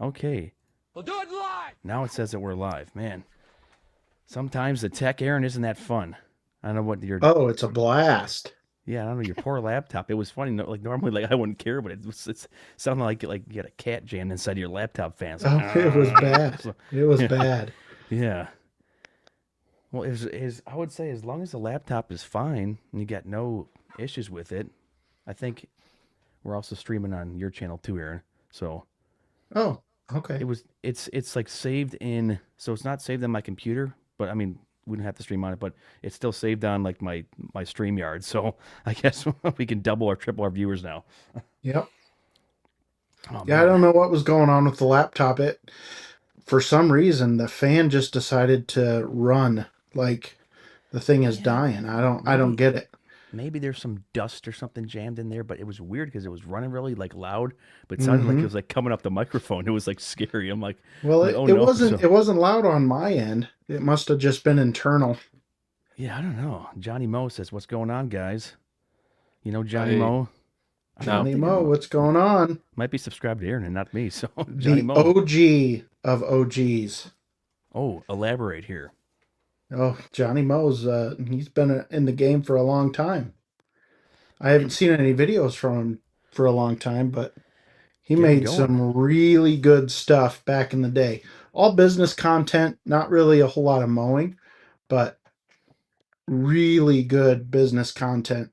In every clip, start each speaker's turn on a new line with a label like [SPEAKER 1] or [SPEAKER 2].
[SPEAKER 1] Okay.
[SPEAKER 2] We'll do it live.
[SPEAKER 1] Now it says that we're live. Man, sometimes the tech, Aaron, isn't that fun. I don't know what your
[SPEAKER 3] Oh, it's a blast.
[SPEAKER 1] yeah, I don't know your poor laptop. It was funny. Like normally, like I wouldn't care, but it's sounded like you got a cat jammed inside your laptop fan. It's like,
[SPEAKER 3] Oh, it was bad.
[SPEAKER 1] so,
[SPEAKER 3] It was
[SPEAKER 1] yeah,
[SPEAKER 3] bad.
[SPEAKER 1] yeah. Well, I would say as long as the laptop is fine and you got no issues with it, I think we're also streaming on your channel too, Aaron. So
[SPEAKER 3] Oh, okay.
[SPEAKER 1] it's like saved in, so it's not saved on my computer, but I mean we don't have to stream on it, but it's still saved on like my StreamYard. So I guess we can double or triple our viewers now.
[SPEAKER 3] Yep.
[SPEAKER 1] Oh
[SPEAKER 3] Yeah, I
[SPEAKER 1] man.
[SPEAKER 3] don't know what was going on with the laptop. For some reason, the fan just decided to run like the thing is
[SPEAKER 1] Yeah,
[SPEAKER 3] dying. I don't
[SPEAKER 1] maybe
[SPEAKER 3] get it.
[SPEAKER 1] maybe there's some dust or something jammed in there, but it was weird because it was running really like loud, but it sounded like it
[SPEAKER 3] Hmm.
[SPEAKER 1] was like coming up the microphone. It was like scary.
[SPEAKER 3] Well,
[SPEAKER 1] I'm like,
[SPEAKER 3] it,
[SPEAKER 1] oh
[SPEAKER 3] it
[SPEAKER 1] no.
[SPEAKER 3] wasn't
[SPEAKER 1] So
[SPEAKER 3] it wasn't loud on my end. It must have just been internal.
[SPEAKER 1] yeah, I don't know. Johnny Mo says, "What's going on, guys?" You know Johnny
[SPEAKER 2] Hey,
[SPEAKER 1] Mo. I'm
[SPEAKER 2] no.
[SPEAKER 3] Johnny
[SPEAKER 1] thinking
[SPEAKER 3] Mo, what's going on?
[SPEAKER 1] might be subscribed to Aaron and not me. So Johnny
[SPEAKER 3] The
[SPEAKER 1] Mo.
[SPEAKER 3] OG of OGs.
[SPEAKER 1] Oh, elaborate here.
[SPEAKER 3] Oh, Johnny Mo's he's been in the game for a long time. I haven't seen any videos from him for a long time, but he
[SPEAKER 1] Get him
[SPEAKER 3] made
[SPEAKER 1] going.
[SPEAKER 3] some really good stuff back in the day. All business content, not really a whole lot of mowing, but really good business content.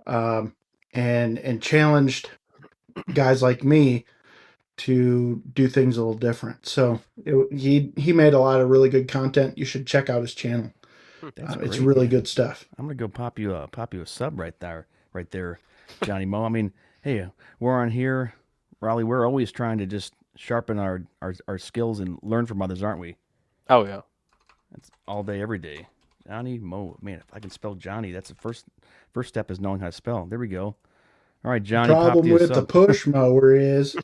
[SPEAKER 3] Um, and challenged guys like me to do things a little different. So he made a lot of really good content. You should check out his channel.
[SPEAKER 1] That's
[SPEAKER 3] It's
[SPEAKER 1] great.
[SPEAKER 3] really
[SPEAKER 1] Yeah,
[SPEAKER 3] good stuff.
[SPEAKER 1] I'm gonna go pop you a sub right there, Johnny Mo. I mean, hey, we're on here, Raleigh. We're always trying to just sharpen our skills and learn from others, aren't we?
[SPEAKER 2] Oh yeah.
[SPEAKER 1] That's all day, every day. Johnny Mo. Man, if I can spell Johnny, that's the first step is knowing how to spell. There we go. All right,
[SPEAKER 3] The
[SPEAKER 1] Johnny, pop
[SPEAKER 3] problem
[SPEAKER 1] you a
[SPEAKER 3] with the
[SPEAKER 1] sub.
[SPEAKER 3] push mower is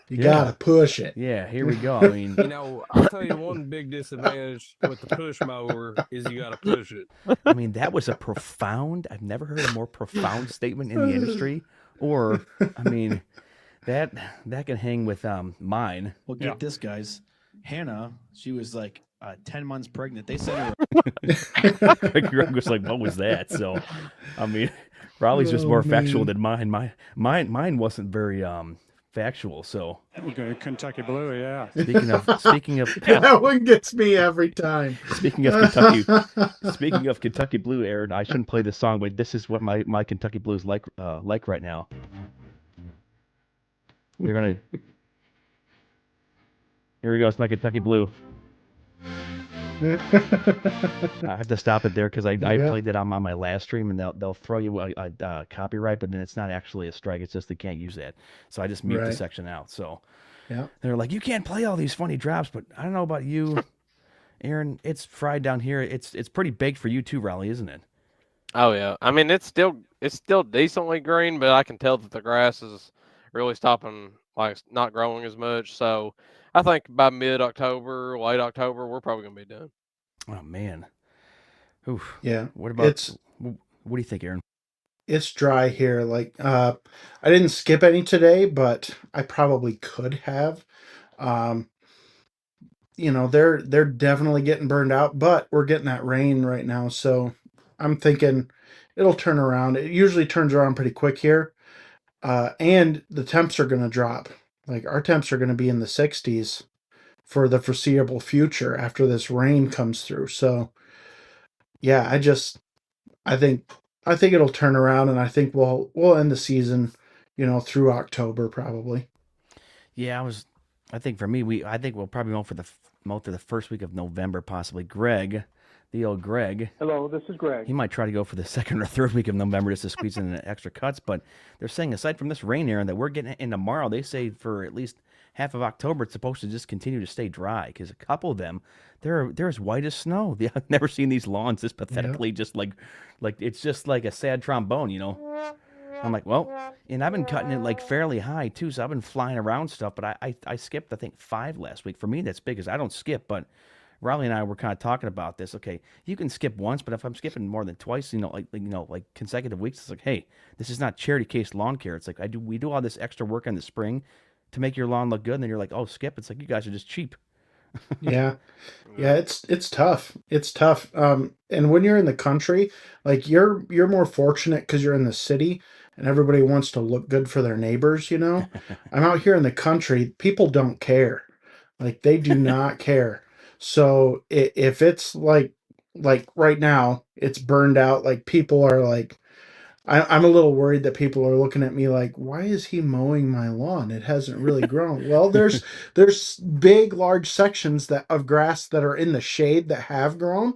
[SPEAKER 3] you
[SPEAKER 1] Yeah,
[SPEAKER 3] gotta push it.
[SPEAKER 1] yeah. Here we go. I mean,
[SPEAKER 4] You know, I'll tell you one big disadvantage with the push mower is you got to push it.
[SPEAKER 1] that was a profound. I've never heard a more profound statement in the industry. Or, I mean, that that can hang with mine.
[SPEAKER 5] Well, get
[SPEAKER 4] Yeah.
[SPEAKER 5] this, guys. Hannah, she was like 10 months pregnant. They sent her.
[SPEAKER 1] Greg was like, "What was that?" So, I mean, Raleigh's just
[SPEAKER 3] Oh,
[SPEAKER 1] more factual
[SPEAKER 3] man.
[SPEAKER 1] than mine. Mine wasn't very factual. So,
[SPEAKER 4] Okay, Kentucky Blue, yeah.
[SPEAKER 1] speaking of
[SPEAKER 3] That one gets me every time.
[SPEAKER 1] speaking of Kentucky, speaking of Kentucky Blue, Aaron, I shouldn't play this song, but this is what my Kentucky Blue is like right now. We're gonna Here we go. It's my Kentucky Blue. I have to stop it there because I
[SPEAKER 3] Yeah.
[SPEAKER 1] played it on my last stream and they'll throw you a copyright, but then it's not actually a strike. It's just they can't use that. So I just mute the
[SPEAKER 3] Right.
[SPEAKER 1] section out. So
[SPEAKER 3] Yeah.
[SPEAKER 1] they're like, you can't play all these funny drops, but I don't know about you, Aaron. It's fried down here. It's pretty baked for you too, Raleigh, isn't it?
[SPEAKER 2] Oh yeah. I mean, it's still decently green, but I can tell that the grass is really stopping, like not growing as much. So I think by mid-October, late October, we're probably gonna be done.
[SPEAKER 1] Oh man. Oof.
[SPEAKER 3] Yeah.
[SPEAKER 1] What about
[SPEAKER 3] It's
[SPEAKER 1] what do you think, Aaron?
[SPEAKER 3] it's dry here. Like I didn't skip any today, but I probably could have. Um, they're definitely getting burned out, but we're getting that rain right now, so I'm thinking it'll turn around. It usually turns around pretty quick here. And the temps are going to drop. Like our temps are going to be in the 60s for the foreseeable future after this rain comes through. So, yeah, I think I think it'll turn around and I think we'll end the season, through October probably.
[SPEAKER 1] Yeah, I think for me, I think we'll probably go for the most of the first week of November, possibly. Greg, the old Greg,
[SPEAKER 6] Hello, this is Greg.
[SPEAKER 1] he might try to go for the second or third week of November just to squeeze in the extra cuts. But they're saying aside from this rain, Aaron, that we're getting in tomorrow, they say for at least half of October, it's supposed to just continue to stay dry because a couple of them, they're as white as snow. I've never seen these lawns this
[SPEAKER 3] Yeah.
[SPEAKER 1] pathetically, just like it's just like a sad trombone, you know. I'm like, well, and I've been cutting it like fairly high too, so I've been flying around stuff. But I skipped I think 5 last week. For me, that's big because I don't skip. But Riley and I were kind of talking about this. Okay, you can skip once, but if I'm skipping more than twice, like consecutive weeks, it's like, hey, this is not charity case lawn care. It's like we do all this extra work in the spring to make your lawn look good, and then you're like, oh, Skip, it's like you guys are just cheap.
[SPEAKER 3] Yeah. Yeah, it's tough. It's tough. And when you're in the country, like you're more fortunate because you're in the city and everybody wants to look good for their neighbors, you know. I'm out here in the country, people don't care. Like they do not care. So if it's like right now, it's burned out, like people are like I'm a little worried that people are looking at me like, why is he mowing my lawn? It hasn't really grown. Well, there's big, large sections that of grass that are in the shade that have grown,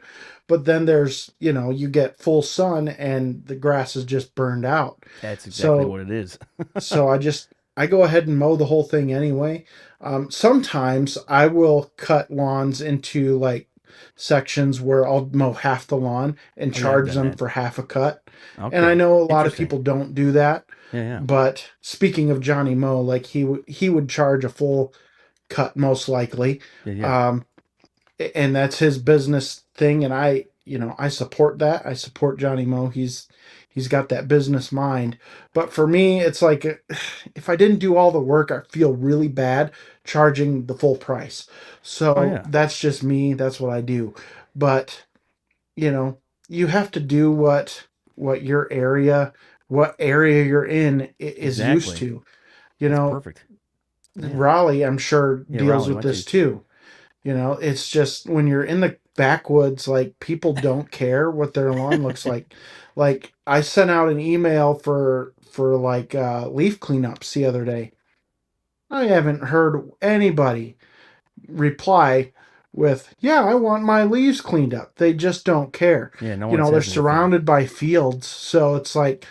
[SPEAKER 3] but then there's you get full sun and the grass is just burned out.
[SPEAKER 1] That's exactly
[SPEAKER 3] So
[SPEAKER 1] what it is.
[SPEAKER 3] so I go ahead and mow the whole thing anyway. Sometimes I will cut lawns into like sections where I'll mow half the lawn and
[SPEAKER 1] Oh yeah, I've
[SPEAKER 3] charge
[SPEAKER 1] done
[SPEAKER 3] them
[SPEAKER 1] that.
[SPEAKER 3] for half a cut. And I
[SPEAKER 1] Okay,
[SPEAKER 3] know a lot of
[SPEAKER 1] interesting.
[SPEAKER 3] people don't do that,
[SPEAKER 1] Yeah, yeah,
[SPEAKER 3] but speaking of Johnny Mow, like he would charge a full cut most likely.
[SPEAKER 1] yeah, yeah.
[SPEAKER 3] Um, and that's his business thing, and I support that. I support Johnny Moe. He's got that business mind. But for me, it's like if I didn't do all the work, I feel really bad charging the full price.
[SPEAKER 1] Oh
[SPEAKER 3] So
[SPEAKER 1] yeah,
[SPEAKER 3] that's just me. That's what I do. But you know you have to do what your area, what area you're in is used
[SPEAKER 1] exactly.
[SPEAKER 3] to. you
[SPEAKER 1] That's
[SPEAKER 3] know
[SPEAKER 1] perfect. Yeah,
[SPEAKER 3] Raleigh, I'm sure,
[SPEAKER 1] yeah.
[SPEAKER 3] deals
[SPEAKER 1] Raleigh
[SPEAKER 3] with
[SPEAKER 1] went to.
[SPEAKER 3] this too. It's just when you're in the backwoods, like people don't care what their lawn looks like. Like I sent out an email for like leaf cleanups the other day. I haven't heard anybody reply with, "Yeah, I want my leaves cleaned up." They just don't care.
[SPEAKER 1] Yeah, no one
[SPEAKER 3] They're
[SPEAKER 1] says anything.
[SPEAKER 3] surrounded by fields, so it's like,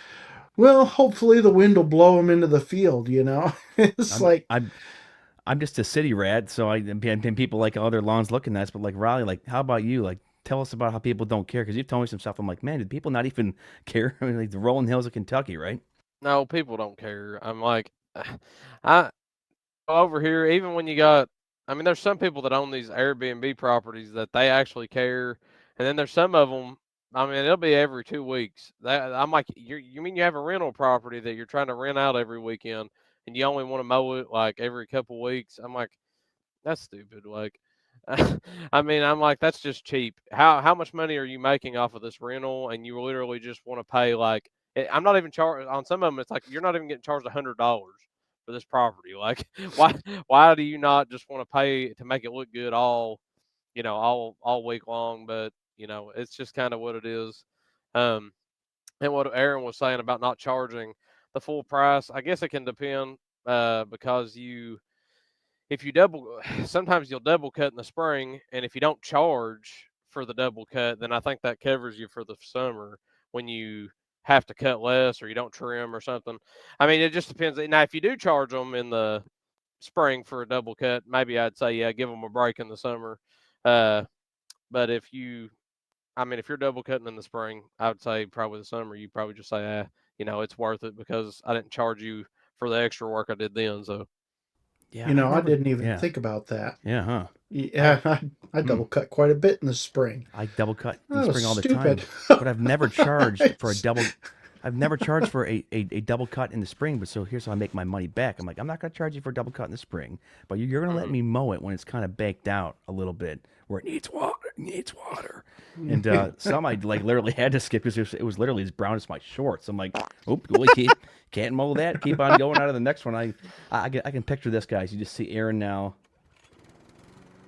[SPEAKER 3] well, hopefully the wind will blow them into the field. It's
[SPEAKER 1] I'm
[SPEAKER 3] like,
[SPEAKER 1] I'm I'm just a city rat, so and people like all their lawns looking nice, but like Raleigh, like how about you? Like tell us about how people don't care because you've told me some stuff. I'm like, man, did people not even care? I mean, like the rolling hills of Kentucky, right?
[SPEAKER 2] No, people don't care. I'm like, I over here, even when you got, I mean, there's some people that own these Airbnb properties that they actually care, and then there's some of them. I mean, it'll be every 2 weeks. That I'm like, you mean you have a rental property that you're trying to rent out every weekend, and you only want to mow it like every couple weeks? I'm like, that's stupid. Like, I mean, I'm like, that's just cheap. How much money are you making off of this rental? And you literally just want to pay like, I'm not even charged on some of them. It's like you're not even getting charged $100 for this property. Like, why do you not just want to pay to make it look good all week long? But it's just kind of what it is. Um, and what Aaron was saying about not charging the full price, I guess it can depend because if you double sometimes you'll double cut in the spring, and if you don't charge for the double cut, then I think that covers you for the summer when you have to cut less or you don't trim or something. I mean, it just depends. Now if you do charge them in the spring for a double cut, maybe I'd say yeah, give them a break in the summer. uh but if you're double cutting in the spring, I would say probably the summer you probably just say it's worth it because I didn't charge you for the extra work I did then. So
[SPEAKER 1] Yeah, I've
[SPEAKER 3] I
[SPEAKER 1] never.
[SPEAKER 3] didn't even
[SPEAKER 1] Yeah,
[SPEAKER 3] think about that.
[SPEAKER 1] yeah, huh?
[SPEAKER 3] Yeah, I
[SPEAKER 1] Hmm.
[SPEAKER 3] double cut quite a bit in the spring.
[SPEAKER 1] I double cut in the
[SPEAKER 3] That was
[SPEAKER 1] spring all the
[SPEAKER 3] stupid.
[SPEAKER 1] time, but I've never charged for a
[SPEAKER 3] It's-
[SPEAKER 1] double. I've never charged for a double cut in the spring, but so here's how I make my money back. I'm like, I'm not going to charge you for a double cut in the spring, but you're going to let
[SPEAKER 2] mhm.
[SPEAKER 1] me mow it when it's kind of baked out a little bit, where it needs water, And some I like literally had to skip because it was literally as brown as my shorts. I'm like, oop, well, can't mow that. Keep on going out of the next one. I can picture this, guys. You just see Aaron now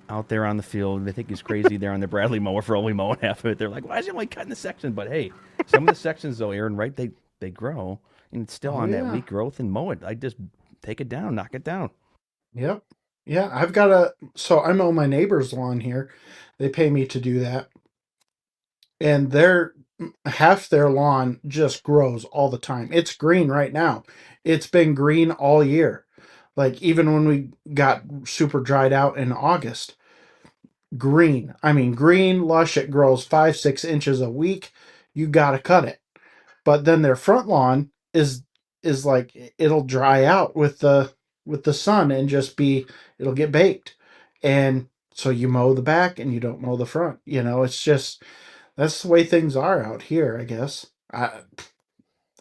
[SPEAKER 1] out there on the field. They think he's crazy there on the Bradley mower for only mowing half of it. They're like, why is he only cutting the section? But hey, some of the sections though, Aaron, right? They grow and it's still
[SPEAKER 3] oh
[SPEAKER 1] on that
[SPEAKER 3] yeah.
[SPEAKER 1] weak growth and mow it. I just take it down, knock it down.
[SPEAKER 3] Yep. Yeah, I've got a so I mow my neighbor's lawn here. They pay me to do that. And their half their lawn just grows all the time. It's green right now. It's been green all year. Like even when we got super dried out in August, green. I mean, green, lush. It grows 5, 6 inches a week. You gotta cut it. But then their front lawn is like it'll dry out with the sun and just be it'll get baked. And so you mow the back and you don't mow the front. It's just that's the way things are out here, I guess.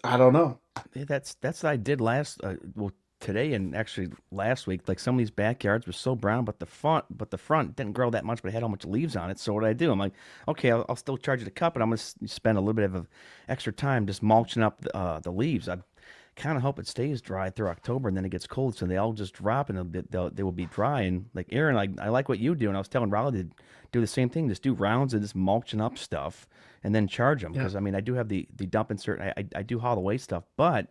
[SPEAKER 3] I don't know.
[SPEAKER 1] Yeah, that's what I did last. Well, today and actually last week, like some of these backyards were so brown, but the front didn't grow that much, but it had how much leaves on it. So what do I do? I'm like, okay, I'll still charge you the cut, but I'm gonna spend a little bit of extra time just mulching up the leaves. I kind of hope it stays dry through October, and then it gets cold, so they all just drop and they will be dry. And like Aaron, I like what you do, and I was telling Raleigh to do the same thing, just do rounds of just mulching up stuff, and then charge them
[SPEAKER 3] Yeah.
[SPEAKER 1] because I mean I do have the dump insert, I do haul away stuff, but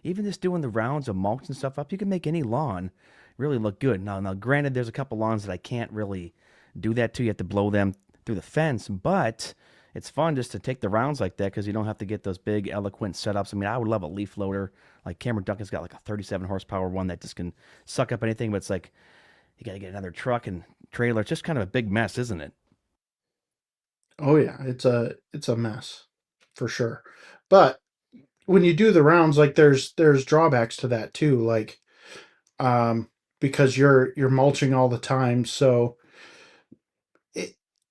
[SPEAKER 1] even just doing the rounds of mulch and stuff up, you can make any lawn really look good. Now, granted, there's a couple lawns that I can't really do that to. You have to blow them through the fence, but it's fun just to take the rounds like that because you don't have to get those big, eloquent setups. I mean, I would love a leaf loader. Like Cameron Duncan's got like a 37 horsepower one that just can suck up anything, but it's like you got to get another truck and trailer. It's just kind of a big mess, isn't it?
[SPEAKER 3] Oh yeah, it's a mess for sure. But when you do the rounds, like there's drawbacks to that too, like um because you're mulching all the time, so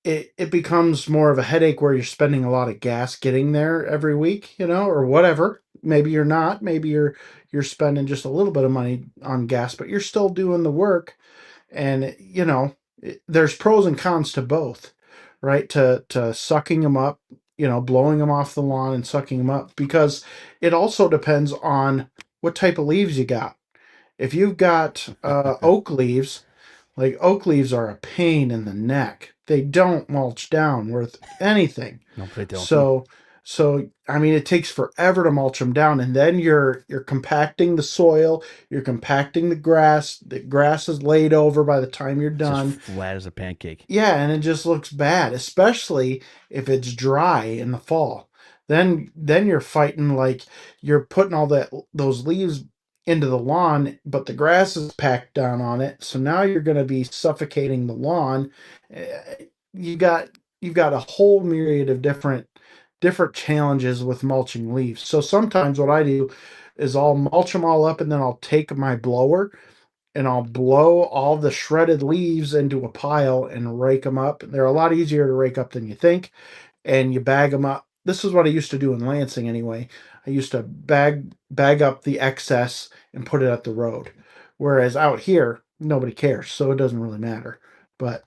[SPEAKER 3] it it becomes more of a headache where you're spending a lot of gas getting there every week, or whatever. Maybe you're not, maybe you're spending just a little bit of money on gas, but you're still doing the work. And there's pros and cons to both, right? To sucking them up, blowing them off the lawn and sucking them up, because it also depends on what type of leaves you got. If you've got oak leaves, like oak leaves are a pain in the neck. They don't mulch down worth anything.
[SPEAKER 1] No, they don't.
[SPEAKER 3] So I mean, it takes forever to mulch them down, and then you're compacting the soil, you're compacting the grass. The grass is laid over by the time you're
[SPEAKER 1] It's just
[SPEAKER 3] done.
[SPEAKER 1] flat as a pancake.
[SPEAKER 3] Yeah, and it just looks bad, especially if it's dry in the fall. Then you're fighting, like you're putting all those leaves into the lawn, but the grass is packed down on it. So now you're going to be suffocating the lawn. Eh, You got you've got a whole myriad of different challenges with mulching leaves. So sometimes what I do is I'll mulch them all up, and then I'll take my blower and I'll blow all the shredded leaves into a pile and rake them up. They're a lot easier to rake up than you think, and you bag them up. This is what I used to do in Lansing anyway. I used to bag up the excess and put it at the road. Whereas out here, nobody cares, so it doesn't really matter. But,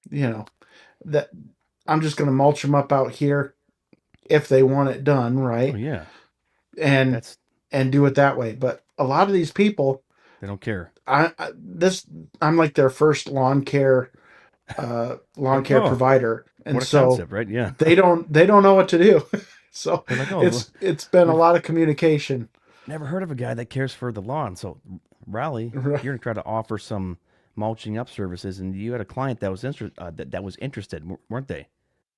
[SPEAKER 3] you know, that I'm just going to mulch them up out here if they want it done,
[SPEAKER 1] Oh
[SPEAKER 3] right?
[SPEAKER 1] yeah,
[SPEAKER 3] And
[SPEAKER 1] that's
[SPEAKER 3] and do it that way. But a lot of these people,
[SPEAKER 1] they don't care.
[SPEAKER 3] I'm like their first lawn
[SPEAKER 1] Like,
[SPEAKER 3] care
[SPEAKER 1] oh,
[SPEAKER 3] provider, and
[SPEAKER 1] what a
[SPEAKER 3] so
[SPEAKER 1] concept, right? Yeah.
[SPEAKER 3] they don't know what to do. So
[SPEAKER 1] They're like, oh,
[SPEAKER 3] it's been a
[SPEAKER 1] we've
[SPEAKER 3] lot of communication.
[SPEAKER 1] never heard of a guy that cares for the lawn. So, Raleigh,
[SPEAKER 3] Right.
[SPEAKER 1] you're gonna try to offer some mulching up services, and you had a client that was that was interested, weren't they?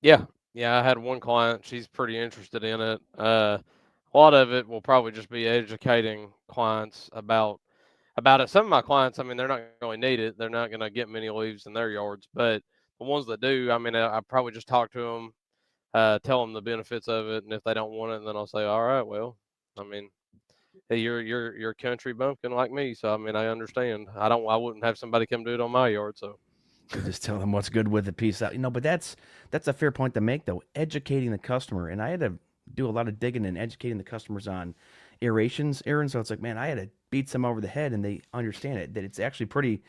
[SPEAKER 2] Yeah, yeah. I had one client. She's pretty interested in it. A lot of it will probably just be educating clients about it. Some of my clients, I mean, they're not going to need it. They're not going to get many leaves in their yards, but the ones that do, I mean, I probably just talk to them, tell them the benefits of it, and if they don't want it, then I'll say, all right, well, I mean, hey, you're a country bumpkin like me, so I mean, I understand. I wouldn't have somebody come do it on my yard, so.
[SPEAKER 1] You just tell them what's good with the piece out, But that's a fair point to make, though. Educating the customer, and I had to do a lot of digging and educating the customers on aerations, Aaron. So it's like, man, I had to beat some over the head, and they understand it that it's actually pretty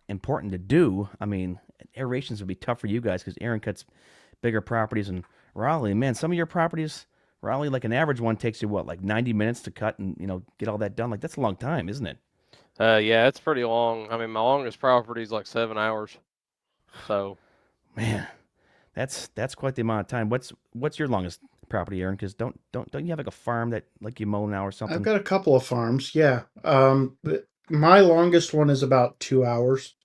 [SPEAKER 1] important to do. I mean, aerations would be tough for you guys because Aaron cuts bigger properties in Raleigh. Man, some of your properties, Raleigh, like an average one takes you what, like 90 minutes to cut and get all that done. Like that's a long time, isn't it?
[SPEAKER 2] Yeah, it's pretty long. I mean, my longest property is like 7 hours. So,
[SPEAKER 1] Man, that's quite the amount of time. What's your longest property, Aaron? Because don't you have like a farm that like you mow now or
[SPEAKER 3] I've
[SPEAKER 1] something?
[SPEAKER 3] got a couple of farms, yeah. But my longest one is about 2 hours,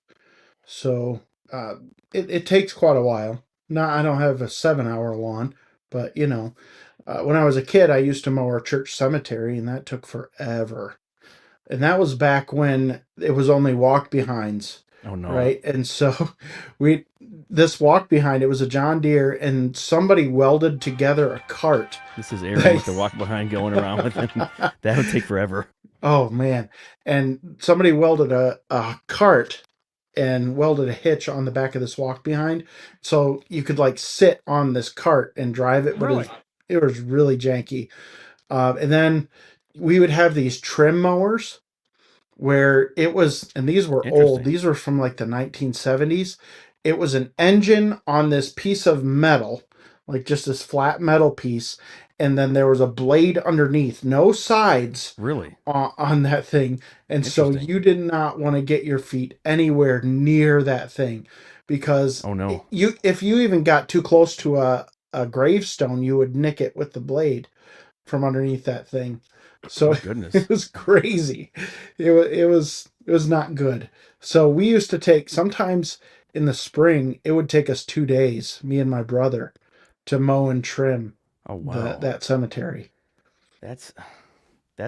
[SPEAKER 3] so uh, it takes quite a while. Now I don't have a 7 hour lawn, but when I was a kid, I used to mow our church cemetery, and that took forever. And that was back when it was only walk behinds,
[SPEAKER 1] Oh no,
[SPEAKER 3] right? And so we this walk behind, it was a John Deere, and somebody welded together a cart.
[SPEAKER 1] this is Aaron with the walk behind going around with him. That would take forever.
[SPEAKER 3] Oh man. And somebody welded a cart and welded a hitch on the back of this walk behind, so you could like sit on this cart and drive it, but
[SPEAKER 1] Really?
[SPEAKER 3] it was really janky. And then we would have these trim mowers, where it was, and these were old.
[SPEAKER 1] Interesting.
[SPEAKER 3] These were from like the 1970s. It was an engine on this piece of metal, like just this flat metal piece, and then there was a blade underneath, no sides
[SPEAKER 1] Really
[SPEAKER 3] on that thing. And so
[SPEAKER 1] interesting.
[SPEAKER 3] you did not want to get your feet anywhere near that thing because
[SPEAKER 1] Oh no.
[SPEAKER 3] if you even got too close to a gravestone, you would nick it with the blade from underneath that thing. So
[SPEAKER 1] Oh goodness.
[SPEAKER 3] it was crazy. It was not good. So we used to take, sometimes in the spring it would take us 2 days, me and my brother, to mow and trim
[SPEAKER 1] Oh wow.
[SPEAKER 3] that cemetery.
[SPEAKER 1] That's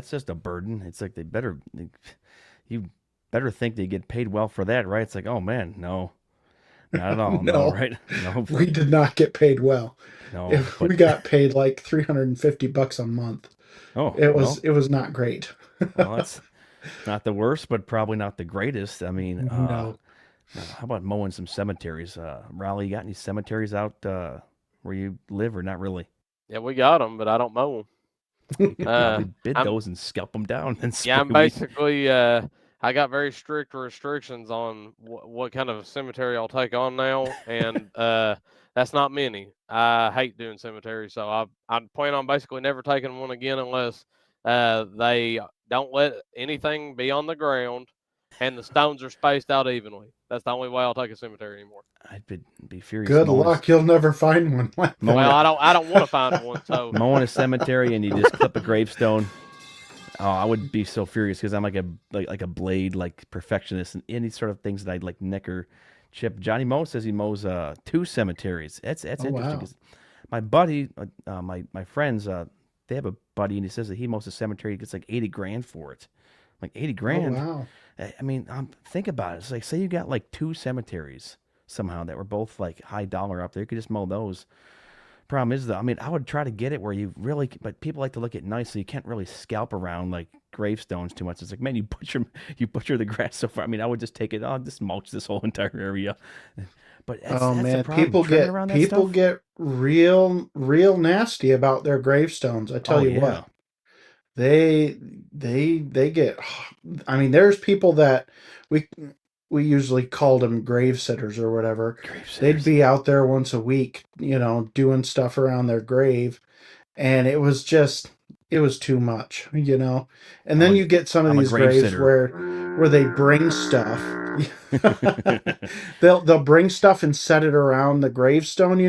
[SPEAKER 1] just a burden. It's like you better think they get paid well for that, right? It's like, oh man, no, not at all, no,
[SPEAKER 3] No,
[SPEAKER 1] right? No,
[SPEAKER 3] we did not get paid well.
[SPEAKER 1] no.
[SPEAKER 3] We
[SPEAKER 1] But
[SPEAKER 3] got paid like $350 a month.
[SPEAKER 1] oh
[SPEAKER 3] It was
[SPEAKER 1] well,
[SPEAKER 3] it was not great.
[SPEAKER 1] well, that's not the worst, but probably not the greatest. I mean,
[SPEAKER 3] No.
[SPEAKER 1] how about mowing some cemeteries? Raleigh, you got any cemeteries out where you live, or not really?
[SPEAKER 2] Yeah, we got them, but I don't mow
[SPEAKER 1] You could
[SPEAKER 2] them.
[SPEAKER 1] probably bid
[SPEAKER 2] I'm
[SPEAKER 1] those and scalp them down and
[SPEAKER 2] Yeah,
[SPEAKER 1] spray
[SPEAKER 2] I'm
[SPEAKER 1] weed.
[SPEAKER 2] basically I got very strict restrictions on what kind of cemetery I'll take on now, and that's not many. I hate doing cemeteries, so I plan on basically never taking one again unless they don't let anything be on the ground and the stones are spaced out evenly. That's the only way I'll take a cemetery anymore.
[SPEAKER 1] I'd be furious
[SPEAKER 3] Good luck. You'll never find one like that.
[SPEAKER 1] mowing
[SPEAKER 2] Well,
[SPEAKER 1] a,
[SPEAKER 2] I don't want to find one, so
[SPEAKER 1] mowing a cemetery and you just clip a gravestone. Oh, I would be so furious because I'm like a blade like perfectionist and any sort of things that I'd like nick or chip. Johnny Moe says he mows 2 cemeteries. That's
[SPEAKER 3] Oh
[SPEAKER 1] interesting
[SPEAKER 3] wow.
[SPEAKER 1] because my buddy, my friends, they have a buddy and he says that he mows a cemetery. He gets like 80 grand for it. Like 80
[SPEAKER 3] Oh
[SPEAKER 1] grand.
[SPEAKER 3] wow.
[SPEAKER 1] I mean, think about it. It's like say you got like 2 cemeteries somehow that were both like high dollar up there. You could just mow those. Problem is, though, I mean, I would try to get it where you really, but people like to look at nice, so you can't really scalp around like gravestones too much. It's like, man, you butcher the grass so far. I mean, I would just take it, oh, just mulch this whole entire area. But
[SPEAKER 3] Oh
[SPEAKER 1] that's the
[SPEAKER 3] man,
[SPEAKER 1] problem, trimming around that
[SPEAKER 3] people
[SPEAKER 1] stuff.
[SPEAKER 3] get real nasty about their gravestones. I tell
[SPEAKER 1] Oh
[SPEAKER 3] you
[SPEAKER 1] yeah,
[SPEAKER 3] what. They they get, I mean, there's people that we we usually called them grave sitters or whatever.
[SPEAKER 1] grave
[SPEAKER 3] They'd
[SPEAKER 1] sitters.
[SPEAKER 3] be out there once a week, doing stuff around their grave, and it was too much. And
[SPEAKER 1] I'm
[SPEAKER 3] then
[SPEAKER 1] a
[SPEAKER 3] you get some of
[SPEAKER 1] I'm a
[SPEAKER 3] these
[SPEAKER 1] grave
[SPEAKER 3] graves
[SPEAKER 1] sitter.
[SPEAKER 3] where they bring stuff. They'll bring stuff and set it around the gravestone,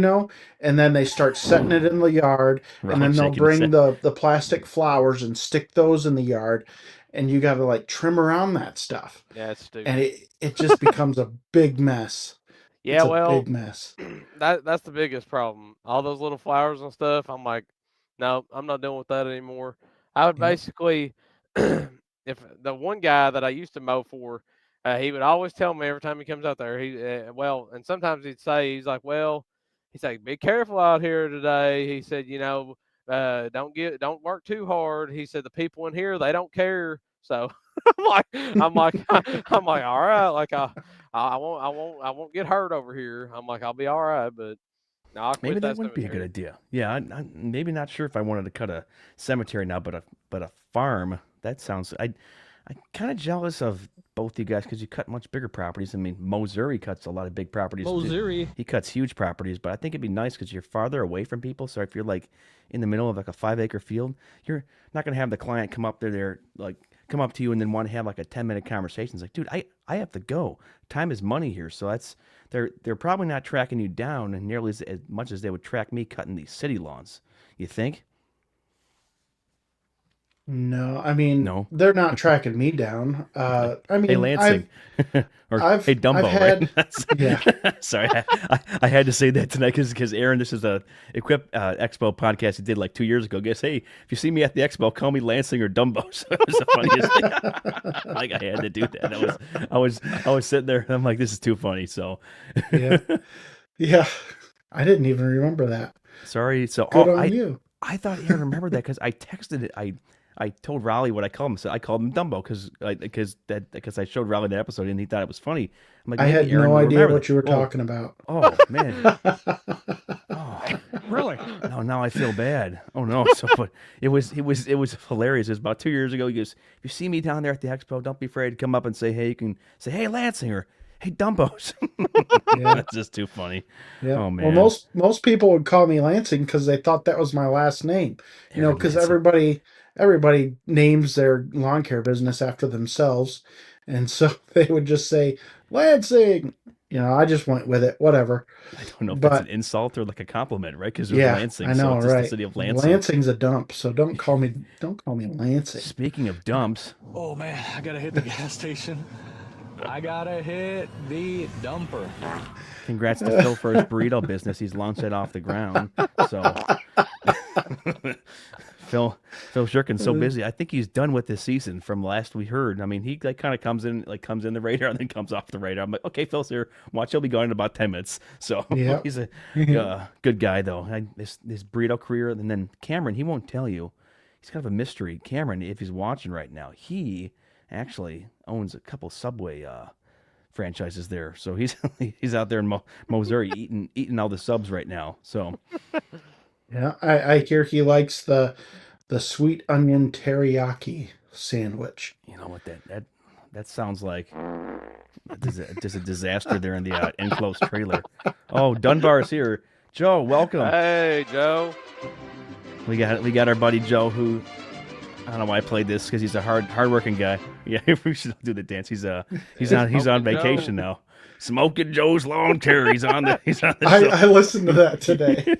[SPEAKER 3] and then they start setting it in the yard, and
[SPEAKER 1] Ron
[SPEAKER 3] then they'll
[SPEAKER 1] shaking his
[SPEAKER 3] bring
[SPEAKER 1] head.
[SPEAKER 3] the plastic flowers and stick those in the yard, and you got to like trim around that stuff,
[SPEAKER 2] yeah, it's
[SPEAKER 3] and
[SPEAKER 2] stupid.
[SPEAKER 3] it just becomes a big mess.
[SPEAKER 2] Yeah,
[SPEAKER 3] It's a
[SPEAKER 2] well,
[SPEAKER 3] big mess.
[SPEAKER 2] that's the biggest problem. All those little flowers and stuff. I'm like, no, I'm not dealing with that anymore. I would
[SPEAKER 3] Yep.
[SPEAKER 2] basically, if the one guy that I used to mow for, he would always tell me every time he comes out there. And sometimes he'd say, he's like, well, he's like, be careful out here today. He said, don't work too hard. He said the people in here they don't care. So I'm like, all right, like I won't get hurt over here. I'm like, I'll be all right, but no, I'll
[SPEAKER 1] Maybe
[SPEAKER 2] quit
[SPEAKER 1] that
[SPEAKER 2] that
[SPEAKER 1] wouldn't be a good
[SPEAKER 2] cemetery.
[SPEAKER 1] idea. Yeah, I'm maybe not sure if I wanted to cut a cemetery now, but a farm. That sounds. I'm kind of jealous of both you guys because you cut much bigger properties. I mean, Missouri cuts a lot of big properties.
[SPEAKER 4] Missouri.
[SPEAKER 1] He cuts huge properties, but I think it'd be nice because you're farther away from people. So if you're like in the middle of like a 5 acre field, you're not gonna have the client come up there like come up to you and then want to have like a 10-minute conversation. It's like, dude, I have to go. Time is money here, so that's they're probably not tracking you down and nearly as much as they would track me cutting these city lawns. You think?
[SPEAKER 3] No, I mean,
[SPEAKER 1] No.
[SPEAKER 3] they're not tracking me down. I
[SPEAKER 1] Hey
[SPEAKER 3] mean,
[SPEAKER 1] Lansing, or hey
[SPEAKER 3] I've
[SPEAKER 1] Dumbo, right?
[SPEAKER 3] had, yeah.
[SPEAKER 1] Sorry, I had to say that tonight because Aaron, this is a Equip Expo podcast he did like 2 years ago. Guess hey, if you see me at the expo, call me Lansing or Dumbo. So it was the funniest thing. Like I had to do that. I was sitting there and I'm like, this is too funny. So
[SPEAKER 3] Yeah. Yeah. I didn't even remember that.
[SPEAKER 1] sorry. So
[SPEAKER 3] Good on you.
[SPEAKER 1] I thought Aaron remembered that because I texted it. I told Raleigh what I called him. So I called him Dumbo because I showed Raleigh that episode and he thought it was funny. I'm like,
[SPEAKER 3] I
[SPEAKER 1] maybe
[SPEAKER 3] had
[SPEAKER 1] Aaron
[SPEAKER 3] no
[SPEAKER 1] will
[SPEAKER 3] idea
[SPEAKER 1] remember
[SPEAKER 3] what
[SPEAKER 1] that.
[SPEAKER 3] you were
[SPEAKER 1] Oh,
[SPEAKER 3] talking about.
[SPEAKER 1] oh man. Oh,
[SPEAKER 4] Really?
[SPEAKER 1] No, now I feel bad. Oh no! So, but it was hilarious. It was about 2 years ago. He goes, "If you see me down there at the expo, don't be afraid to come up and say hey. You can say hey, Lansing, or hey, Dumbos."
[SPEAKER 3] Yeah.
[SPEAKER 1] That's just too funny.
[SPEAKER 3] Yeah.
[SPEAKER 1] Oh man.
[SPEAKER 3] Well, most people would call me Lansing because they thought that was my last name. You know,
[SPEAKER 1] Aaron
[SPEAKER 3] because
[SPEAKER 1] Lansing.
[SPEAKER 3] everybody names their lawn care business after themselves, and so they would just say Lansing. You know, I just went with it. Whatever.
[SPEAKER 1] I don't know if that's an
[SPEAKER 3] But
[SPEAKER 1] insult or like a compliment, right? Because it was
[SPEAKER 3] yeah,
[SPEAKER 1] Lansing,
[SPEAKER 3] I
[SPEAKER 1] so
[SPEAKER 3] know,
[SPEAKER 1] it's just the
[SPEAKER 3] right?
[SPEAKER 1] city of Lansing.
[SPEAKER 3] Lansing's a dump, so don't call me Lansing.
[SPEAKER 1] Speaking of dumps,
[SPEAKER 6] Oh man, I gotta hit the gas station. I gotta hit the dumper.
[SPEAKER 1] congrats to Phil for his burrito business. He's launched it off the ground. So Phil Shurkin's so busy. I think he's done with this season from last we heard. I mean, he like kind of comes in the radar and then comes off the radar. I'm like, okay, Phil's here. Watch, he'll be gone in about 10 minutes. So
[SPEAKER 3] Yep.
[SPEAKER 1] he's a good guy though. His burrito career, and then Cameron, he won't tell you. He's kind of a mystery. Cameron, if he's watching right now, he actually owns a couple Subway franchises there. So he's he's out there in Missouri eating all the subs right now. So
[SPEAKER 3] Yeah, I hear he likes the sweet onion teriyaki sandwich.
[SPEAKER 1] you know what that sounds like. There's a disaster there in the enclosed trailer. Oh, Dunbar's here. Joe, welcome.
[SPEAKER 2] Hey, Joe.
[SPEAKER 1] We got our buddy Joe, who I don't know why I played this because he's a hardworking guy. Yeah, we should do the dance. He's on
[SPEAKER 2] Smoking
[SPEAKER 1] vacation
[SPEAKER 2] Joe.
[SPEAKER 1] now. Smoking Joe's lawn care. He's on the show.
[SPEAKER 3] I listened to that today.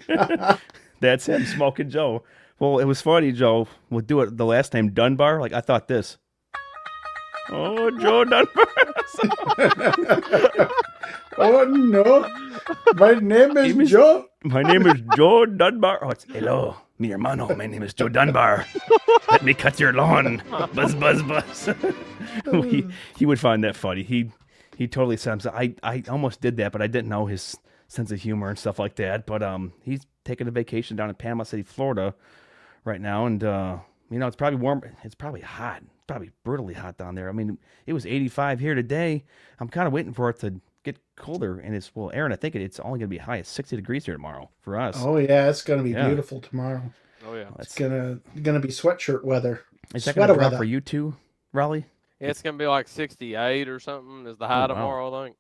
[SPEAKER 1] That's him, Smoking Joe. Well, it was funny, Joe. We'll do it the last name Dunbar. Like I thought this. Oh, Joe Dunbar.
[SPEAKER 3] Oh no, my name is
[SPEAKER 1] Name is-
[SPEAKER 3] Joe.
[SPEAKER 1] My name is Joe Dunbar. Oh, it's hello, mi hermano. My name is Joe Dunbar. Let me cut your lawn. Buzz, buzz, buzz. he would find that funny. He totally sounds. I almost did that, but I didn't know his sense of humor and stuff like that. But he's taking a vacation down in Panama City, Florida, right now, and it's probably warm. It's probably hot. It's probably brutally hot down there. I mean, it was 85 here today. I'm kind of waiting for it to get colder, and Aaron, I think it's only going to be high at 60 degrees here tomorrow for us.
[SPEAKER 3] Oh yeah, it's gonna be
[SPEAKER 1] Yeah.
[SPEAKER 3] beautiful tomorrow.
[SPEAKER 2] Oh yeah.
[SPEAKER 3] It's gonna be sweatshirt weather.
[SPEAKER 1] Is that going to
[SPEAKER 3] Sweater
[SPEAKER 1] drop
[SPEAKER 3] weather.
[SPEAKER 1] for you too, Raleigh?
[SPEAKER 2] It's gonna be like 68 or something is the high
[SPEAKER 1] wow.
[SPEAKER 2] tomorrow, I think.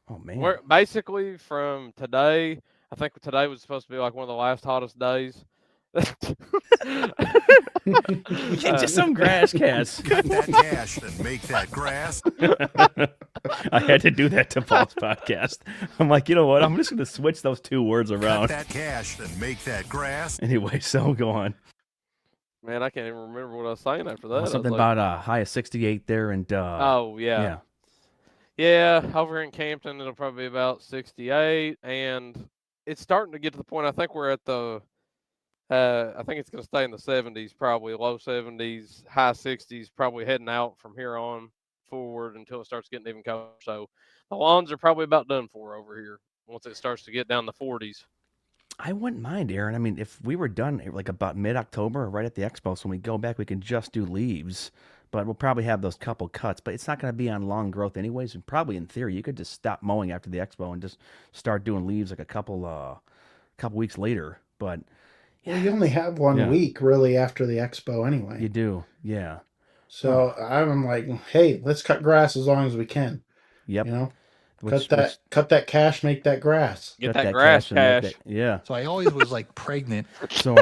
[SPEAKER 1] Oh man.
[SPEAKER 2] We're basically from today. I think today was supposed to be like one of the last hottest days.
[SPEAKER 1] Get you some grass, Cass.
[SPEAKER 7] Cut that cash and make that grass.
[SPEAKER 1] I had to do that to Paul's podcast. I'm like, you know what? I'm just going to switch those two words
[SPEAKER 7] Cut
[SPEAKER 1] around.
[SPEAKER 7] that cash and make that grass.
[SPEAKER 1] Anyway, so go on.
[SPEAKER 2] Man, I can't even remember what I was saying after that. I was
[SPEAKER 1] Something
[SPEAKER 2] like,
[SPEAKER 1] about a high of 68 there, and
[SPEAKER 2] Oh yeah. Yeah, over in Campton it'll probably be about 68, and it's starting to get to the point. I think we're at the. I think it's going to stay in the 70s, probably low 70s, high 60s, probably heading out from here on forward until it starts getting even colder. So the lawns are probably about done for over here once it starts to get down the 40s.
[SPEAKER 1] I wouldn't mind, Aaron. I mean, if we were done like about mid-October, right at the expo, so when we go back, we can just do leaves. But we'll probably have those couple cuts. But it's not going to be on long growth anyways. And probably in theory, you could just stop mowing after the expo and just start doing leaves like a couple weeks later. But
[SPEAKER 3] Well, you only have one
[SPEAKER 1] Yeah.
[SPEAKER 3] week really after the expo anyway.
[SPEAKER 1] you do, yeah.
[SPEAKER 3] So I'm like, hey, let's cut grass as long as we can.
[SPEAKER 1] Yep.
[SPEAKER 3] You know,
[SPEAKER 1] Which-
[SPEAKER 3] cut that cash, make that grass.
[SPEAKER 2] Get
[SPEAKER 1] cut
[SPEAKER 2] that grass
[SPEAKER 1] and make
[SPEAKER 2] cash.
[SPEAKER 1] that- yeah.
[SPEAKER 6] So I always was like pregnant.
[SPEAKER 1] So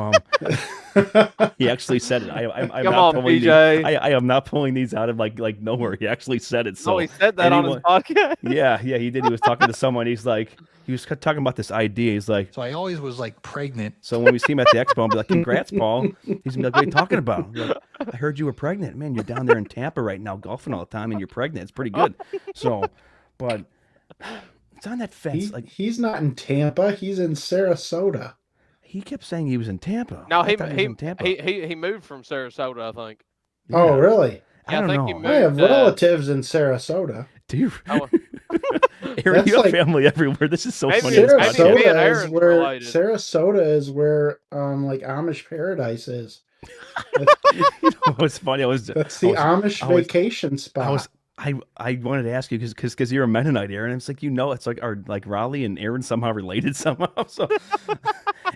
[SPEAKER 1] he actually said it. I'm
[SPEAKER 2] Come
[SPEAKER 1] not
[SPEAKER 2] on,
[SPEAKER 1] pulling
[SPEAKER 2] PJ.
[SPEAKER 1] I am not pulling these out of like nowhere. He actually said it. So
[SPEAKER 2] Oh, he said that on his podcast.
[SPEAKER 1] yeah, he did. He was talking to someone. He was talking about this idea. He's like,
[SPEAKER 6] So I always was like pregnant.
[SPEAKER 1] so when we see him at the expo, I'll be like, congrats, Paul. He's gonna be like, what are you talking about? I'm like, I heard you were pregnant. Man, you're down there in Tampa right now golfing all the time and you're pregnant. It's pretty good. So, but it's on that fence. Like
[SPEAKER 3] He's not in Tampa. He's in Sarasota.
[SPEAKER 1] he kept saying he was in Tampa.
[SPEAKER 2] No,
[SPEAKER 1] I
[SPEAKER 2] he
[SPEAKER 1] thought was in Tampa.
[SPEAKER 2] he moved from Sarasota, I think.
[SPEAKER 3] Oh,
[SPEAKER 1] Yeah.
[SPEAKER 3] really?
[SPEAKER 1] I
[SPEAKER 2] Yeah, I
[SPEAKER 1] don't
[SPEAKER 2] think he
[SPEAKER 1] know.
[SPEAKER 2] moved.
[SPEAKER 3] I have
[SPEAKER 2] uh,
[SPEAKER 3] relatives in Sarasota.
[SPEAKER 1] Do you?
[SPEAKER 2] Oh,
[SPEAKER 1] Aaron,
[SPEAKER 3] That's
[SPEAKER 1] you have
[SPEAKER 3] like-
[SPEAKER 1] family everywhere. This is so
[SPEAKER 2] Maybe
[SPEAKER 1] funny.
[SPEAKER 2] it's-
[SPEAKER 1] on this
[SPEAKER 2] maybe
[SPEAKER 1] podcast.
[SPEAKER 2] me and
[SPEAKER 3] Sarasota is
[SPEAKER 2] Aaron's
[SPEAKER 3] where
[SPEAKER 2] related.
[SPEAKER 3] Sarasota is where like Amish paradise is.
[SPEAKER 1] You know what's funny?
[SPEAKER 3] That's the Amish
[SPEAKER 1] I was-
[SPEAKER 3] vacation spot.
[SPEAKER 1] I wanted to ask you because you're a Mennonite, Aaron. It's like it's like are like Raleigh and Aaron somehow related somehow. So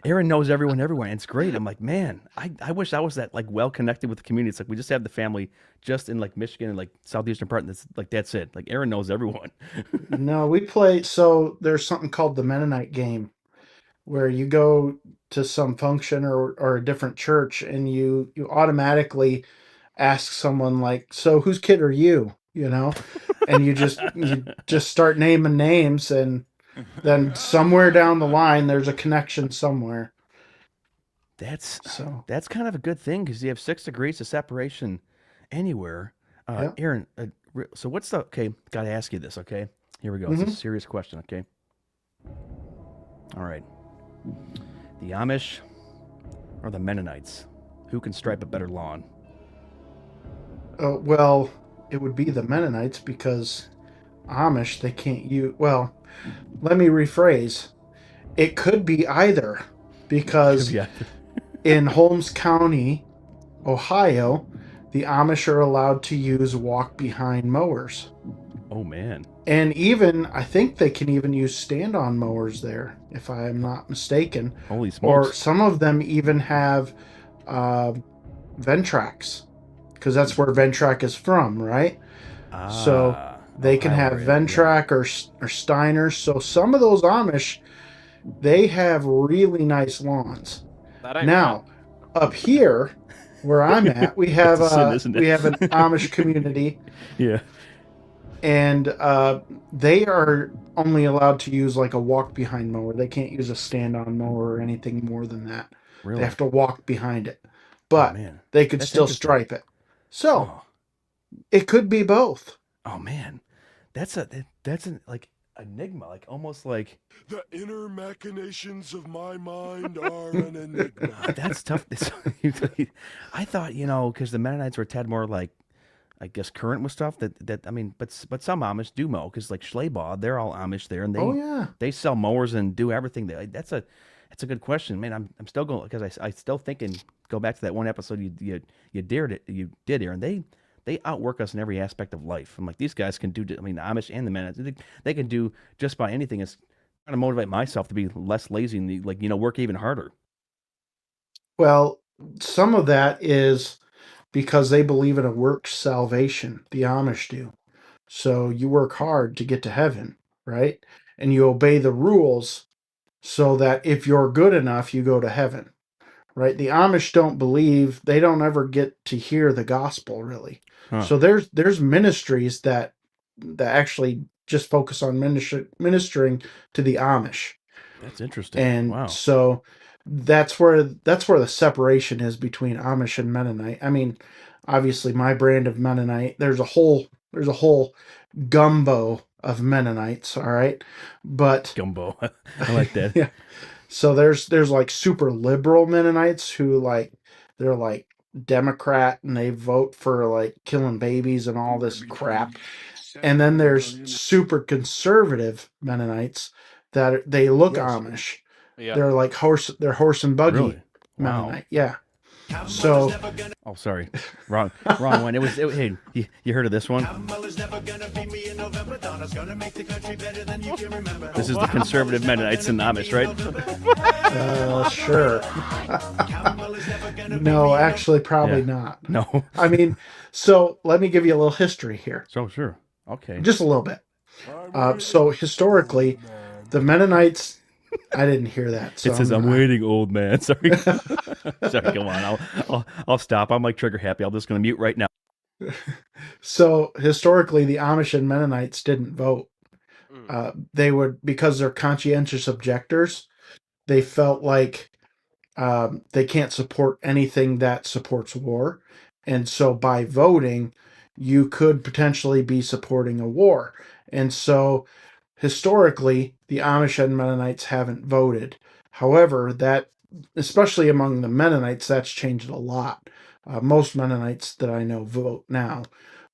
[SPEAKER 1] Aaron knows everyone everywhere, and it's great. I'm like, man, I wish I was that like well connected with the community. It's like we just have the family just in like Michigan and like southeastern part, and that's it. Like Aaron knows everyone.
[SPEAKER 3] No, we play. So there's something called the Mennonite game, where you go to some function or a different church, and you automatically ask someone like, "So whose kid are you?" You know, and you just start naming names, and then somewhere down the line, there's a connection somewhere.
[SPEAKER 1] That's
[SPEAKER 3] So
[SPEAKER 1] that's kind of a good thing because you have 6 degrees of separation anywhere.
[SPEAKER 3] yeah.
[SPEAKER 1] Aaron, so what's the okay? Got to ask you this. Okay, here we go. It's a
[SPEAKER 3] Hmm.
[SPEAKER 1] serious question. Okay, all right. The Amish or the Mennonites? Who can stripe a better lawn?
[SPEAKER 3] Well, it would be the Mennonites because Amish they can't use. Well, let me rephrase. It could be either
[SPEAKER 1] Could
[SPEAKER 3] because
[SPEAKER 1] be either.
[SPEAKER 3] in Holmes County, Ohio, the Amish are allowed to use walk behind mowers.
[SPEAKER 1] Oh man.
[SPEAKER 3] And even, I think they can even use stand on mowers there, if I am not mistaken.
[SPEAKER 1] Holy
[SPEAKER 3] Or
[SPEAKER 1] smokes.
[SPEAKER 3] some of them even have uh, Ventracs, because that's where Ventrac is from, right? So
[SPEAKER 1] Ah,
[SPEAKER 3] they can
[SPEAKER 1] Ohio
[SPEAKER 3] have
[SPEAKER 1] area. Yeah.
[SPEAKER 3] Ventrac or Steiner. So some of those Amish, they have really nice lawns.
[SPEAKER 2] That ain't
[SPEAKER 3] Now, up here where I'm at, we have
[SPEAKER 1] It's a sin, isn't it?
[SPEAKER 3] we have an Amish community,
[SPEAKER 1] Yeah.
[SPEAKER 3] and they are only allowed to use like a walk behind mower. They can't use a stand on mower or anything more than that.
[SPEAKER 1] Really?
[SPEAKER 3] They have to walk behind it,
[SPEAKER 1] Oh
[SPEAKER 3] but
[SPEAKER 1] man.
[SPEAKER 3] they could
[SPEAKER 1] That's
[SPEAKER 3] still
[SPEAKER 1] interesting.
[SPEAKER 3] stripe it. So
[SPEAKER 1] Oh.
[SPEAKER 3] it could be both.
[SPEAKER 1] Oh man. That's an like enigma. Like almost like
[SPEAKER 7] The inner machinations of my mind are an enigma.
[SPEAKER 1] that's tough. I thought because the Mennonites were tad more like I guess current with stuff that I mean, but some Amish do mow because like Schleybaugh, they're all Amish there, and
[SPEAKER 3] Oh yeah.
[SPEAKER 1] they sell mowers and do everything. That's a good question, man. I'm still going because I still thinking go back to that one episode you dared it you did, Aaron. They outwork us in every aspect of life. I'm like these guys can do. I mean, the Amish and the Mennonites, they can do just about anything. It's trying to motivate myself to be less lazy and like work even harder.
[SPEAKER 3] Well, some of that is because they believe in a works salvation. The Amish do. So you work hard to get to heaven, right? And you obey the rules so that if you're good enough, you go to heaven, right? The Amish don't believe, they don't ever get to hear the gospel really.
[SPEAKER 1] Huh.
[SPEAKER 3] So there's ministries that actually just focus on ministering to the Amish.
[SPEAKER 1] That's interesting.
[SPEAKER 3] And
[SPEAKER 1] Wow.
[SPEAKER 3] so that's where the separation is between Amish and Mennonite. I mean, obviously my brand of Mennonite, there's a whole gumbo of Mennonites, all right? But
[SPEAKER 1] Gumbo. I like that.
[SPEAKER 3] yeah. So there's like super liberal Mennonites who like they're like Democrat and they vote for like killing babies and all this crap. And then there's super conservative Mennonites that they look Amish.
[SPEAKER 2] Yeah.
[SPEAKER 3] They're like horse and buggy
[SPEAKER 1] Really? Wow.
[SPEAKER 3] Mennonite. Yeah. So
[SPEAKER 1] Oh, sorry. Wrong one. Hey, you heard of this one? This is the conservative Mennonites and Amish, right?
[SPEAKER 3] sure. No, actually probably
[SPEAKER 1] Yeah.
[SPEAKER 3] not.
[SPEAKER 1] No.
[SPEAKER 3] I mean, so let me give you a little history here.
[SPEAKER 1] So sure. Okay.
[SPEAKER 3] Just a little bit. So historically, the Mennonites, I didn't hear that. So
[SPEAKER 1] It says, "I'm
[SPEAKER 3] gonna-
[SPEAKER 1] waiting, old man." Sorry. Sorry. Come on. I'll stop. I'm like trigger happy. I'm just gonna mute right now.
[SPEAKER 3] So historically, the Amish and Mennonites didn't vote. They would, because they're conscientious objectors, they felt like they can't support anything that supports war. And so by voting, you could potentially be supporting a war. And so historically, the Amish and Mennonites haven't voted. However, that, especially among the Mennonites, that's changed a lot. Most Mennonites that I know vote now.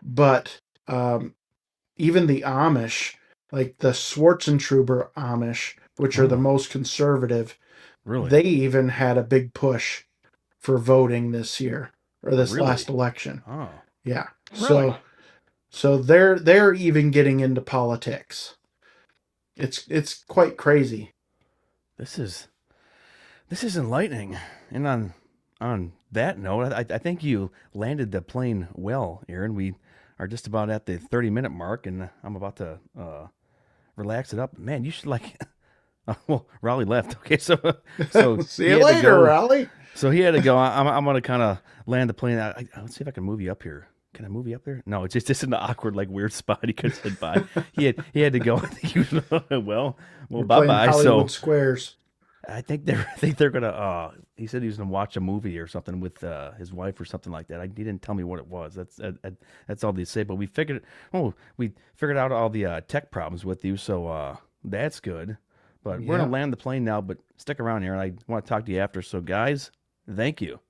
[SPEAKER 3] But even the Amish, like the Schwarzentruber Amish, which are the
[SPEAKER 1] Oh.
[SPEAKER 3] most conservative,
[SPEAKER 1] Really?
[SPEAKER 3] they even had a big push for voting this year or this
[SPEAKER 1] Really?
[SPEAKER 3] last election.
[SPEAKER 1] Oh.
[SPEAKER 3] Yeah.
[SPEAKER 2] Really?
[SPEAKER 3] So So they're even getting into politics. It's quite crazy.
[SPEAKER 1] This is enlightening. And on that note, I think you landed the plane well, Aaron. We are just about at the 30-minute mark, and I'm about to relax it up. Man, you should like. Well, Raleigh left. Okay, so
[SPEAKER 3] See
[SPEAKER 1] he
[SPEAKER 3] you
[SPEAKER 1] had to
[SPEAKER 3] later,
[SPEAKER 1] go.
[SPEAKER 3] Raleigh.
[SPEAKER 1] So he had to go. I'm gonna kind of land the plane. Let's see if I can move you up here. Can I move you up there? No, it's just in an awkward, like weird spot. He could sit by. He had to go. I think he was well,
[SPEAKER 3] We're
[SPEAKER 1] bye
[SPEAKER 3] playing
[SPEAKER 1] bye.
[SPEAKER 3] Hollywood
[SPEAKER 1] So
[SPEAKER 3] Squares.
[SPEAKER 1] I think they're gonna. He said he was gonna watch a movie or something with his wife or something like that. He didn't tell me what it was. That's all they say. But we figured out all the tech problems with you, so that's good. But we're
[SPEAKER 3] Yeah.
[SPEAKER 1] gonna land the plane now. But stick around here, and I want to talk to you after. So guys, thank you.